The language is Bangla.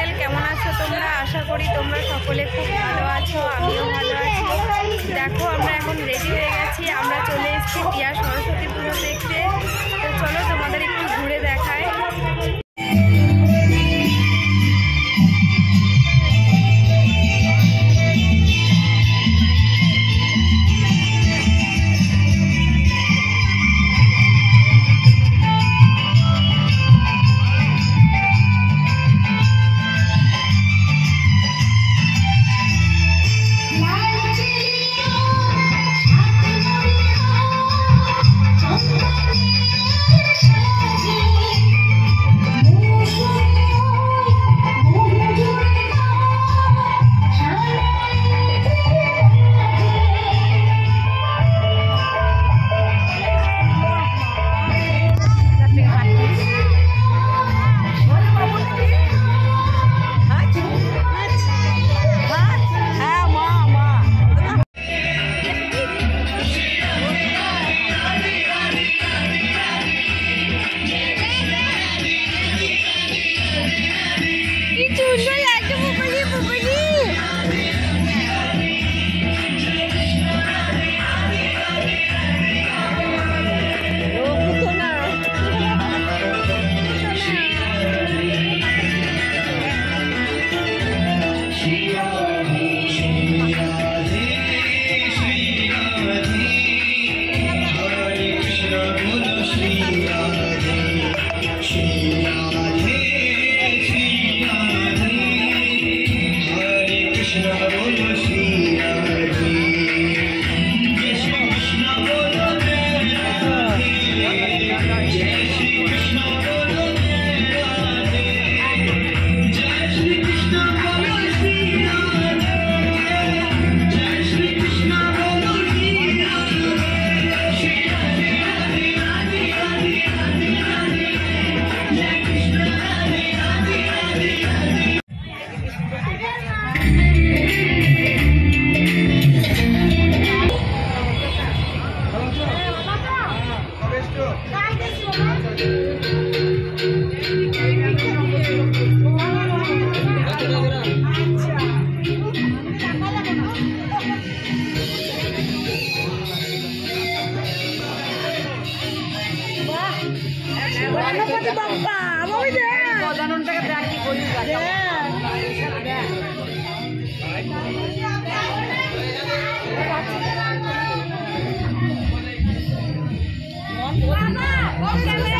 চ্যানেল। কেমন আছো তোমরা? আশা করি তোমরা সকলে খুব ভালো আছো, আমিও ভালো আছি। দেখো আমরা এখন রেডি হয়ে গেছি, আমরা চলে এসেছি টিয়া সরস্বতী পুজো দেখতে। তো চলো তোমাদের একটু ঘুরে দেখায়। Mama,